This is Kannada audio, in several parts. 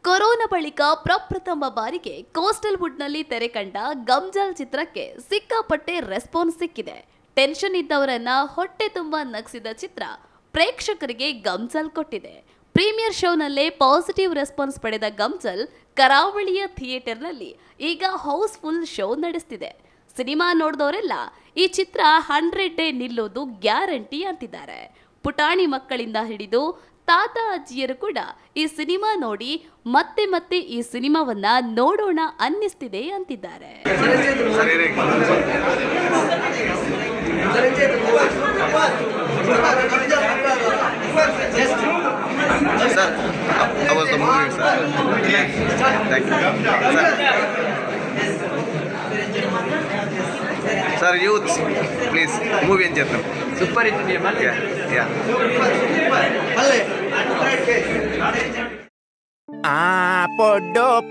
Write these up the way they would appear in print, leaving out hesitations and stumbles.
ಕೊರೋನಾ ಬಳಿಕ ಪ್ರಪ್ರಥಮ ಬಾರಿಗೆ ಕೋಸ್ಟಲ್ ವುಡ್ನಲ್ಲಿ ತೆರೆ ಕಂಡ ಗಮ್ಜಾಲ್ ಚಿತ್ರಕ್ಕೆ ಸಿಕ್ಕಾಪಟ್ಟೆ ರೆಸ್ಪಾನ್ಸ್ ಸಿಕ್ಕಿದೆ. ಟೆನ್ಷನ್ ಇದ್ದವರನ್ನ ಹೊಟ್ಟೆ ತುಂಬ ನಗಿಸಿದ ಚಿತ್ರ ಪ್ರೇಕ್ಷಕರಿಗೆ ಗಮ್ಜಾಲ್ ಕೊಟ್ಟಿದೆ. ಪ್ರೀಮಿಯರ್ ಶೋನಲ್ಲೇ ಪಾಸಿಟಿವ್ ರೆಸ್ಪಾನ್ಸ್ ಪಡೆದ ಗಮ್ಜಾಲ್ ಕರಾವಳಿಯ ಥಿಯೇಟರ್ನಲ್ಲಿ ಈಗ ಹೌಸ್ಫುಲ್ ಶೋ ನಡೆಸ್ತಿದೆ. ಸಿನಿಮಾ ನೋಡಿದವರೆಲ್ಲ ಈ ಚಿತ್ರ 100 ಡೇ ನಿಲ್ಲೋದು ಗ್ಯಾರಂಟಿ ಅಂತಿದ್ದಾರೆ. ಪುಟಾಣಿ ಮಕ್ಕಳಿಂದ ಹಿಡಿದು ತಾತ ಅಜ್ಜಿಯರು ಕೂಡ ಈ ಸಿನಿಮಾ ನೋಡಿ ಮತ್ತೆ ಮತ್ತೆ ಈ ಸಿನಿಮಾವನ್ನ ನೋಡೋಣ ಅನ್ನಿಸ್ತಿದೆ ಅಂತಿದ್ದಾರೆ. Sir, youths, please move in Jatam. Super hit game, Yeah.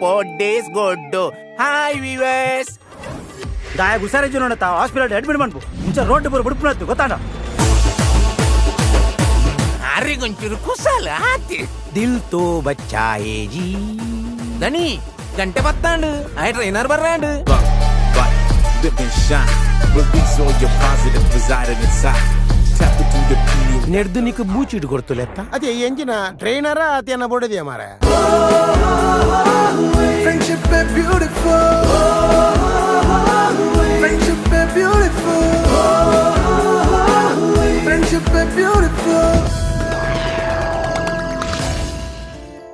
Poddes goddo. Hi viewers. ಗಾಯ ಹುಷಾರಿದ್ದು ನೋಡತ್ತ ಹಾಸ್ಪಿಟಲ್ ಅಡ್ಮಿಟ್ ಮಾಡ್ಬೋ ಮುಂಚೆ ರೋಡ್ ಬಿಡ್ಬಿಡತ್ತು ಗೊತ್ತಾಡ ಯಾರಿಗೊಂಚೂರು ಕುಶಲ ಆತಿ ದಿಲ್ ತೋ ಬಚ್ಚಾ ಹೇ ಜೀ ದನಿ ಗಂಟೆ ಬತ್ತಾಂಡು ಐ ಟ್ರೈನರ್ ಬರ್ರಾಂಡು ನೆಡ್ದು ನಿಕ್ ಬೂಚಿಡ್ ಕೊಡ್ತುಲೆತ್ತ ಅದೇ ಎಂಜಿನ ಟ್ರೈನರ ಅದೇನ ಬೋಡದಿಯ ಮಾರ Friendship is beautiful. Friendship is beautiful. Friendship is beautiful.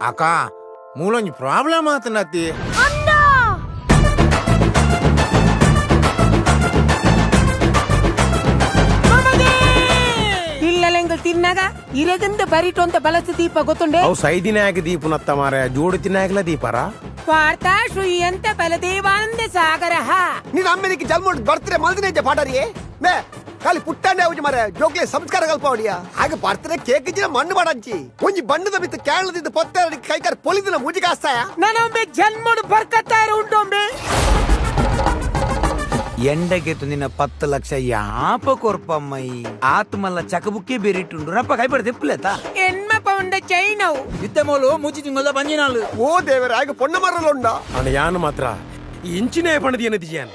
ಅಕ್ಕ ಮೂಲೊಂಜಿ ಪ್ರಾಬ್ಲಮ್ ಆತನತ್ತಿ ಇಲ್ಲಲೆಂಗಳು ತಿನ್ನಾಗ ಇರಗಂದ ಬರಿಟು ಅಂತ ಬಳಸ ದೀಪ ಗೊತ್ತುಂಡೆ ಅವು ಸೈದಿನಾಯಕ ದೀಪನತ್ತ ಮಾರ ಜೋಡು ತಿನ್ನಾಗಲ ದೀಪರ ವಾರ್ತಾ ಶ್ರೀಯಂತ ಬಲದೇವಾನಂದ ಸಾಗರ ನೀನು ಅಮ್ಮೆನಿಗೆ ಜಲ್ಮೋಡ್ ಬರ್ತಾರೆ ಮಲ್ದಿನ ಪಾಡರಿಯೇ ಮೇ ಖಾಲಿ ಪುಟ್ಟಾಂಡೆ ಅವಜಿ ಮಾರ ಜೋಕ್ಲೆ ಸಂಸ್ಕಾರ ಕಲ್ಪವಡಿಯ ಹಾಗೆ ಬರ್ತಾರೆ ಕೇಕ್ ಇಜ್ಜಿನ ಮಣ್ಣು ಮಾಡಂಚಿ ಒಂಜಿ ಬಣ್ಣದ ಬಿತ್ತು ಕೇಳದಿದ್ದು ಪೊತ್ತೆ ಕೈಕಾರ ಪೊಲಿದಿನ ಮೂಜಿಗೆ ಹಾಸ್ತಾಯ ನಾನೊಮ್ಮೆ ಜನ್ಮೋಡು ಬರ್ಕತ್ತಾರ ಉಂಟೊಮ್ಮೆ ಎಂಡಗೆ ತುಂದಿನ 10 ಲಕ್ಷ ಯಾಪ ಕೊರ್ಪಮ್ಮೈ ಆತ್ಮಲ್ಲ ಚಕಬುಕ್ಕಿ ಬೇರಿಟ್ಟುಂಡು ರಪ್ಪ ಕೈ ಪಡೆದು ತಿಪ್ಪಲೇತ ಎನ್ಮ ಪೌಂಡ ಚೈನವು ಇತ್ತಮೋಲು ಮುಚ್ಚಿ ತಿಂಗಳ ಬಂಜಿನಾಳು ಓ ದೇವರ ಹಾಗೆ ಪೊಣ್ಣ ಮರಲುಂಡ ಅಣ್ಣ ಯಾನು ಮಾತ್ರ ಇಂಚಿನೇ ಪಣದಿ ಏನದಿಯಾನ್